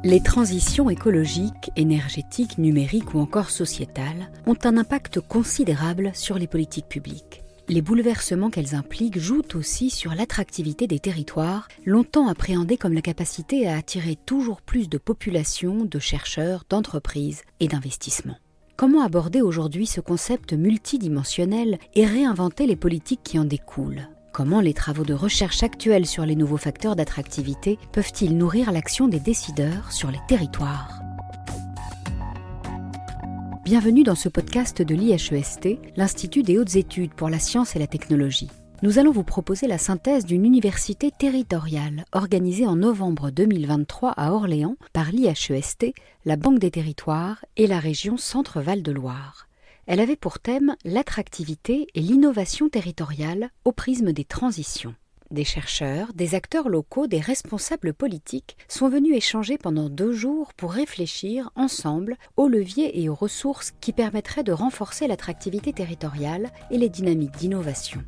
Les transitions écologiques, énergétiques, numériques ou encore sociétales ont un impact considérable sur les politiques publiques. Les bouleversements qu'elles impliquent jouent aussi sur l'attractivité des territoires, longtemps appréhendés comme la capacité à attirer toujours plus de populations, de chercheurs, d'entreprises et d'investissements. Comment aborder aujourd'hui ce concept multidimensionnel et réinventer les politiques qui en découlent ? Comment les travaux de recherche actuels sur les nouveaux facteurs d'attractivité peuvent-ils nourrir l'action des décideurs sur les territoires ? Bienvenue dans ce podcast de l'IHEST, l'Institut des hautes études pour la science et la technologie. Nous allons vous proposer la synthèse d'une université territoriale organisée en novembre 2023 à Orléans par l'IHEST, la Banque des territoires et la région Centre-Val de Loire. Elle avait pour thème l'attractivité et l'innovation territoriale au prisme des transitions. Des chercheurs, des acteurs locaux, des responsables politiques sont venus échanger pendant 2 jours pour réfléchir ensemble aux leviers et aux ressources qui permettraient de renforcer l'attractivité territoriale et les dynamiques d'innovation.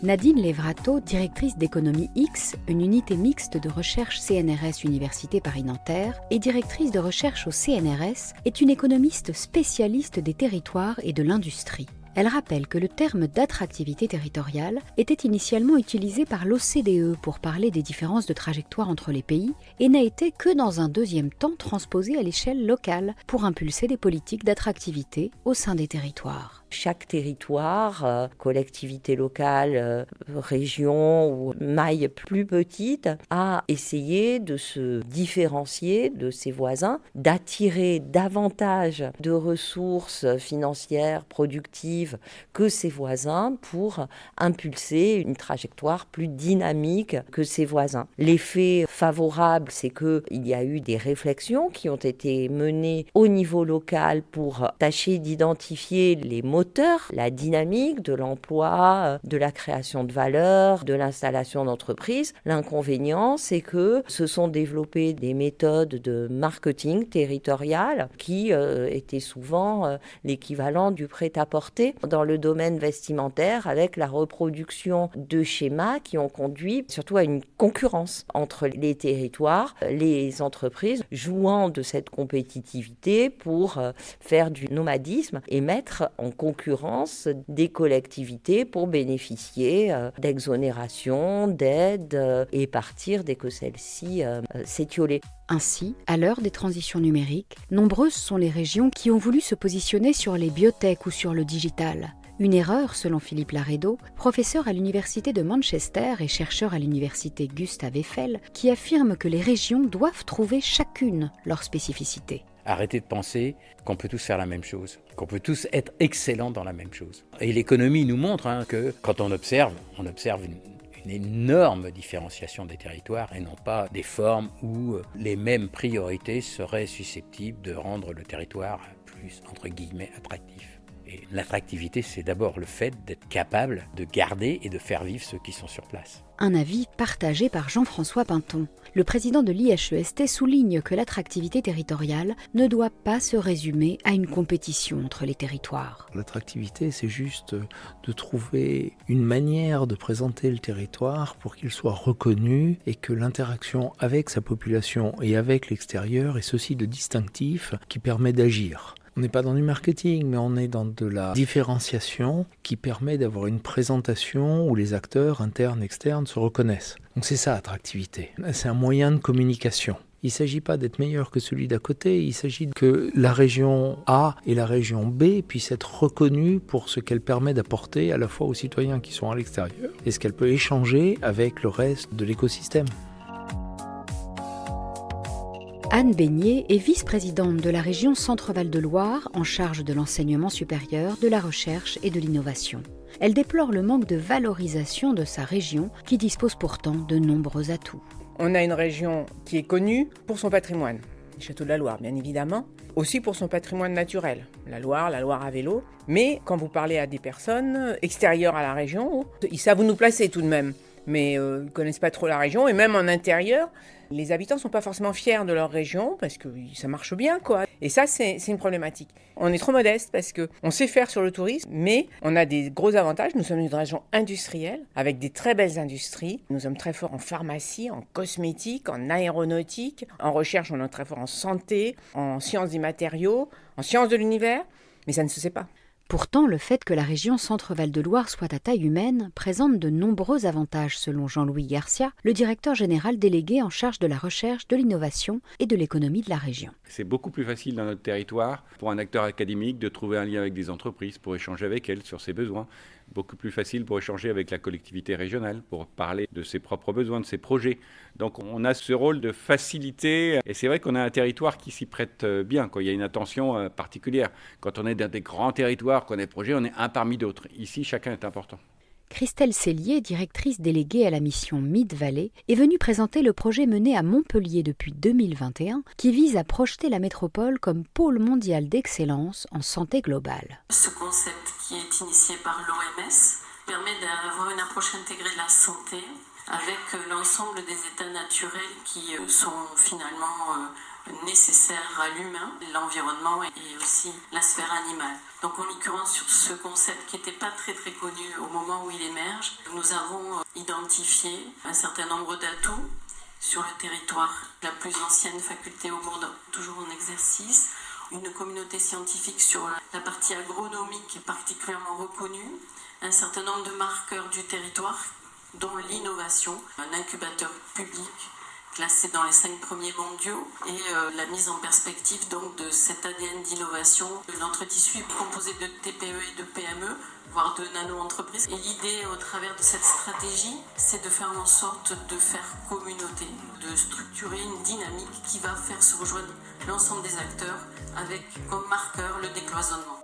Nadine Levrato, directrice d'Économie X, une unité mixte de recherche CNRS Université Paris-Nanterre, et directrice de recherche au CNRS, est une économiste spécialiste des territoires et de l'industrie. Elle rappelle que le terme d'attractivité territoriale était initialement utilisé par l'OCDE pour parler des différences de trajectoire entre les pays et n'a été que dans un deuxième temps transposé à l'échelle locale pour impulser des politiques d'attractivité au sein des territoires. Chaque territoire, collectivité locale, région ou maille plus petite, a essayé de se différencier de ses voisins, d'attirer davantage de ressources financières, productives que ses voisins pour impulser une trajectoire plus dynamique que ses voisins. L'effet favorable, c'est qu'il y a eu des réflexions qui ont été menées au niveau local pour tâcher d'identifier les moteurs, la dynamique de l'emploi, de la création de valeur, de l'installation d'entreprises. L'inconvénient, c'est que se sont développées des méthodes de marketing territorial qui étaient souvent l'équivalent du prêt-à-porter dans le domaine vestimentaire, avec la reproduction de schémas qui ont conduit surtout à une concurrence entre les territoires, les entreprises jouant de cette compétitivité pour faire du nomadisme et mettre en concurrence des collectivités pour bénéficier d'exonérations, d'aides et partir dès que celle-ci s'étiolait. Ainsi, à l'heure des transitions numériques, nombreuses sont les régions qui ont voulu se positionner sur les biotech ou sur le digital. Une erreur, selon Philippe Laredo, professeur à l'université de Manchester et chercheur à l'université Gustave Eiffel, qui affirme que les régions doivent trouver chacune leur spécificité. Arrêtez de penser qu'on peut tous faire la même chose, qu'on peut tous être excellents dans la même chose. Et l'économie nous montre que quand on observe une énorme différenciation des territoires et non pas des formes où les mêmes priorités seraient susceptibles de rendre le territoire plus, entre guillemets, attractif. Et l'attractivité, c'est d'abord le fait d'être capable de garder et de faire vivre ceux qui sont sur place. Un avis partagé par Jean-François Pinton. Le président de l'IHEST souligne que l'attractivité territoriale ne doit pas se résumer à une compétition entre les territoires. L'attractivité, c'est juste de trouver une manière de présenter le territoire pour qu'il soit reconnu et que l'interaction avec sa population et avec l'extérieur est ceci de distinctif qui permet d'agir. On n'est pas dans du marketing, mais on est dans de la différenciation qui permet d'avoir une présentation où les acteurs internes, externes se reconnaissent. Donc c'est ça, attractivité. C'est un moyen de communication. Il ne s'agit pas d'être meilleur que celui d'à côté, il s'agit que la région A et la région B puissent être reconnues pour ce qu'elle permet d'apporter à la fois aux citoyens qui sont à l'extérieur et ce qu'elle peut échanger avec le reste de l'écosystème. Anne Beignet est vice-présidente de la région Centre-Val de Loire en charge de l'enseignement supérieur, de la recherche et de l'innovation. Elle déplore le manque de valorisation de sa région qui dispose pourtant de nombreux atouts. On a une région qui est connue pour son patrimoine, les châteaux de la Loire bien évidemment, aussi pour son patrimoine naturel, la Loire à vélo. Mais quand vous parlez à des personnes extérieures à la région, ils savent où nous placer tout de même. Mais ils ne connaissent pas trop la région et même en intérieur, Les habitants ne sont pas forcément fiers de leur région parce que ça marche bien, quoi. Et ça, c'est une problématique. On est trop modeste parce qu'on sait faire sur le tourisme, mais on a des gros avantages. Nous sommes une région industrielle avec des très belles industries. Nous sommes très forts en pharmacie, en cosmétique, en aéronautique. En recherche, on est très fort en santé, en sciences des matériaux, en sciences de l'univers. Mais ça ne se sait pas. Pourtant, le fait que la région Centre-Val de Loire soit à taille humaine présente de nombreux avantages selon Jean-Louis Garcia, le directeur général délégué en charge de la recherche, de l'innovation et de l'économie de la région. C'est beaucoup plus facile dans notre territoire pour un acteur académique de trouver un lien avec des entreprises pour échanger avec elles sur ses besoins. Beaucoup plus facile pour échanger avec la collectivité régionale, pour parler de ses propres besoins, de ses projets. Donc on a ce rôle de facilité et c'est vrai qu'on a un territoire qui s'y prête bien, quoi. Il y a une attention particulière. Quand on est dans des grands territoires, qu'on a des projets, on est un parmi d'autres. Ici, chacun est important. Christelle Cellier, directrice déléguée à la mission Mid-Vallée, est venue présenter le projet mené à Montpellier depuis 2021 qui vise à projeter la métropole comme pôle mondial d'excellence en santé globale. Ce concept qui est initié par l'OMS permet d'avoir une approche intégrée de la santé avec l'ensemble des états naturels qui sont finalement nécessaires à l'humain, l'environnement et aussi la sphère animale. Donc en l'occurrence sur ce concept qui n'était pas très connu au moment où il émerge, nous avons identifié un certain nombre d'atouts sur le territoire. La plus ancienne faculté au monde, toujours en exercice, une communauté scientifique sur la partie agronomique qui est particulièrement reconnue, un certain nombre de marqueurs du territoire, dont l'innovation, un incubateur public classé dans les 5 premiers mondiaux et la mise en perspective donc de cet ADN d'innovation. Notre tissu est composé de TPE et de PME, voire de nano-entreprises. Et l'idée au travers de cette stratégie, c'est de faire en sorte de faire communauté, de structurer une dynamique qui va faire se rejoindre l'ensemble des acteurs avec comme marqueur le décloisonnement.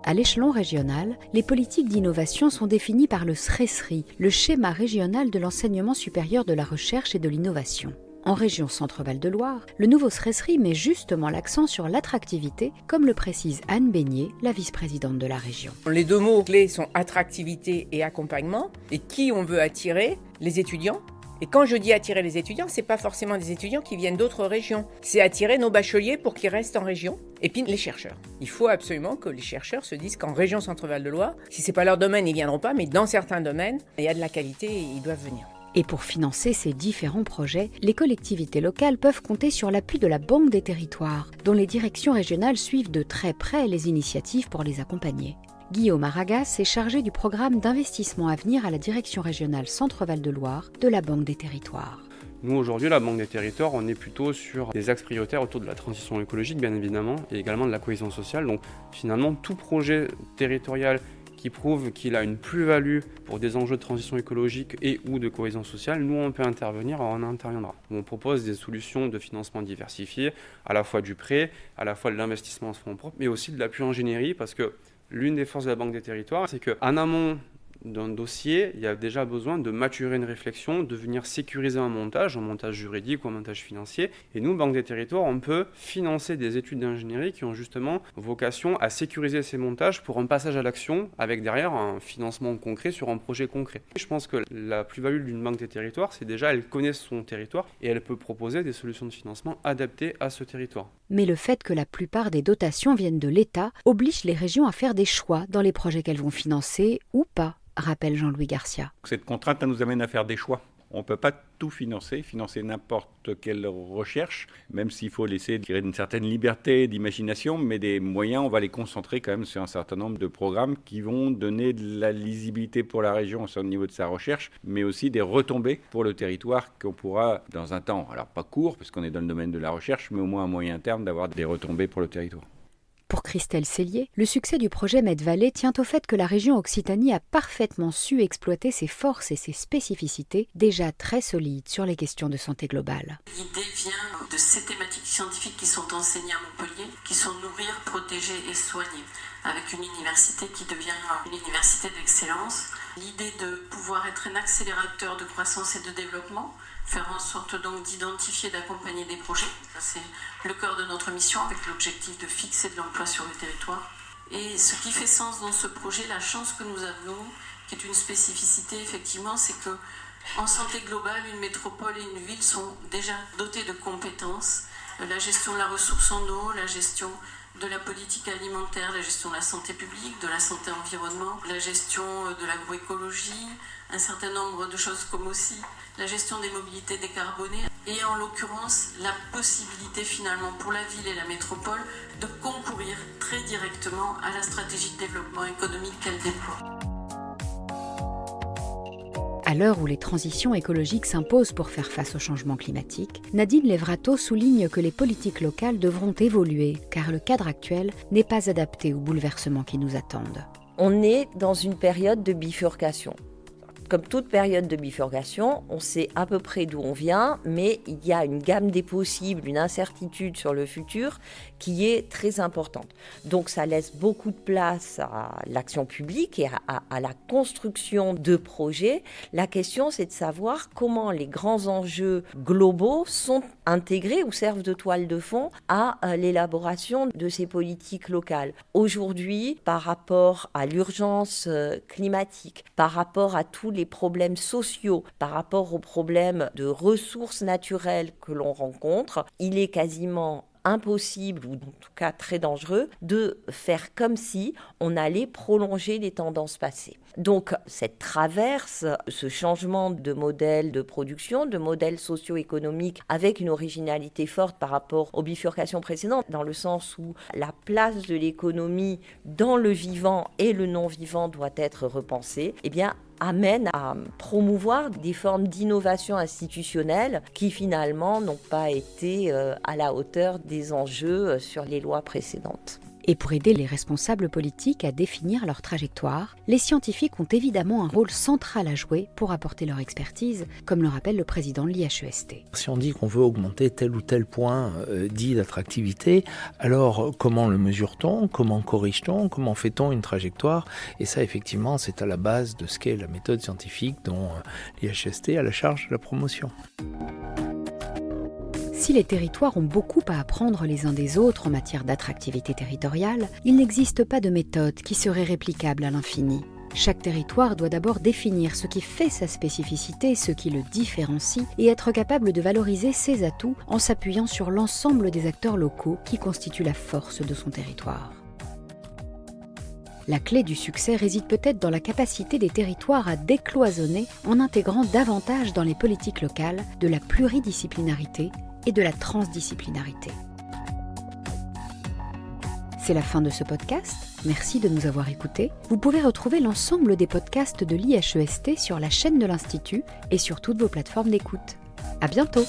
À l'échelon régional, les politiques d'innovation sont définies par le SRESRI, le schéma régional de l'enseignement supérieur de la recherche et de l'innovation. En région Centre-Val de Loire, le nouveau SRESRI met justement l'accent sur l'attractivité, comme le précise Anne Beignet, la vice-présidente de la région. Les 2 mots clés sont attractivité et accompagnement. Et qui on veut attirer? Les étudiants. Et quand je dis attirer les étudiants, c'est pas forcément des étudiants qui viennent d'autres régions. C'est attirer nos bacheliers pour qu'ils restent en région. Et puis les chercheurs. Il faut absolument que les chercheurs se disent qu'en région Centre-Val de Loire, si c'est pas leur domaine, ils viendront pas, mais dans certains domaines, il y a de la qualité et ils doivent venir. Et pour financer ces différents projets, les collectivités locales peuvent compter sur l'appui de la Banque des territoires, dont les directions régionales suivent de très près les initiatives pour les accompagner. Guillaume Aragas est chargé du programme d'investissement à venir à la direction régionale Centre-Val de Loire de la Banque des territoires. Nous, aujourd'hui, la Banque des territoires, on est plutôt sur des axes prioritaires autour de la transition écologique, bien évidemment, et également de la cohésion sociale. Donc, finalement, tout projet territorial qui prouve qu'il a une plus-value pour des enjeux de transition écologique et ou de cohésion sociale, nous, on peut intervenir, on interviendra. On propose des solutions de financement diversifiées, à la fois du prêt, à la fois de l'investissement en fonds propres, mais aussi de l'appui ingénierie, parce que l'une des forces de la Banque des territoires, c'est qu'en amont d'un dossier, il y a déjà besoin de maturer une réflexion, de venir sécuriser un montage juridique ou un montage financier. Et nous, Banque des territoires, on peut financer des études d'ingénierie qui ont justement vocation à sécuriser ces montages pour un passage à l'action avec derrière un financement concret sur un projet concret. Je pense que la plus-value d'une Banque des territoires, c'est déjà elle connaît son territoire et elle peut proposer des solutions de financement adaptées à ce territoire. Mais le fait que la plupart des dotations viennent de l'État oblige les régions à faire des choix dans les projets qu'elles vont financer ou pas, rappelle Jean-Louis Garcia. Cette contrainte nous amène à faire des choix. On ne peut pas tout financer n'importe quelle recherche, même s'il faut laisser une certaine liberté d'imagination, mais des moyens, on va les concentrer quand même sur un certain nombre de programmes qui vont donner de la lisibilité pour la région au niveau de sa recherche, mais aussi des retombées pour le territoire qu'on pourra, dans un temps, alors pas court, parce qu'on est dans le domaine de la recherche, mais au moins à moyen terme, d'avoir des retombées pour le territoire. Pour Christelle Cellier, le succès du projet Med-Vallée tient au fait que la région Occitanie a parfaitement su exploiter ses forces et ses spécificités, déjà très solides sur les questions de santé globale. L'idée vient de ces thématiques scientifiques qui sont enseignées à Montpellier, qui sont nourrir, protéger et soigner, avec une université qui devient une université d'excellence. L'idée de pouvoir être un accélérateur de croissance et de développement, faire en sorte donc d'identifier, d'accompagner des projets. C'est le cœur de notre mission avec l'objectif de fixer de l'emploi sur le territoire. Et ce qui fait sens dans ce projet, la chance que nous avons, qui est une spécificité effectivement, c'est que En santé globale, une métropole et une ville sont déjà dotées de compétences. La gestion de la ressource en eau, la gestion de la politique alimentaire, la gestion de la santé publique, de la santé environnement, la gestion de l'agroécologie, un certain nombre de choses comme aussi la gestion des mobilités décarbonées et en l'occurrence la possibilité finalement pour la ville et la métropole de concourir très directement à la stratégie de développement économique qu'elle déploie. À l'heure où les transitions écologiques s'imposent pour faire face au changement climatique, Nadine Levrato souligne que les politiques locales devront évoluer car le cadre actuel n'est pas adapté aux bouleversements qui nous attendent. On est dans une période de bifurcation. Comme toute période de bifurcation, on sait à peu près d'où on vient, mais il y a une gamme des possibles, une incertitude sur le futur qui est très importante. Donc ça laisse beaucoup de place à l'action publique et à la construction de projets. La question, c'est de savoir comment les grands enjeux globaux sont intégrés ou servent de toile de fond à l'élaboration de ces politiques locales. Aujourd'hui, par rapport à l'urgence climatique, par rapport à tous les problèmes sociaux, par rapport aux problèmes de ressources naturelles que l'on rencontre, il est quasiment impossible, ou en tout cas très dangereux, de faire comme si on allait prolonger les tendances passées. Donc cette traverse, ce changement de modèle de production, de modèle socio-économique avec une originalité forte par rapport aux bifurcations précédentes, dans le sens où la place de l'économie dans le vivant et le non-vivant doit être repensée, eh bien amène à promouvoir des formes d'innovation institutionnelle qui finalement n'ont pas été à la hauteur des enjeux sur les lois précédentes. Et pour aider les responsables politiques à définir leur trajectoire, les scientifiques ont évidemment un rôle central à jouer pour apporter leur expertise, comme le rappelle le président de l'IHEST. Si on dit qu'on veut augmenter tel ou tel point dit d'attractivité, alors comment le mesure-t-on? Comment corrige-t-on? Comment fait-on une trajectoire? Et ça, effectivement, c'est à la base de ce qu'est la méthode scientifique dont l'IHEST a la charge de la promotion. Si les territoires ont beaucoup à apprendre les uns des autres en matière d'attractivité territoriale, il n'existe pas de méthode qui serait réplicable à l'infini. Chaque territoire doit d'abord définir ce qui fait sa spécificité, ce qui le différencie, et être capable de valoriser ses atouts en s'appuyant sur l'ensemble des acteurs locaux qui constituent la force de son territoire. La clé du succès réside peut-être dans la capacité des territoires à décloisonner en intégrant davantage dans les politiques locales de la pluridisciplinarité et de la transdisciplinarité. C'est la fin de ce podcast. Merci de nous avoir écoutés. Vous pouvez retrouver l'ensemble des podcasts de l'IHEST sur la chaîne de l'Institut et sur toutes vos plateformes d'écoute. À bientôt!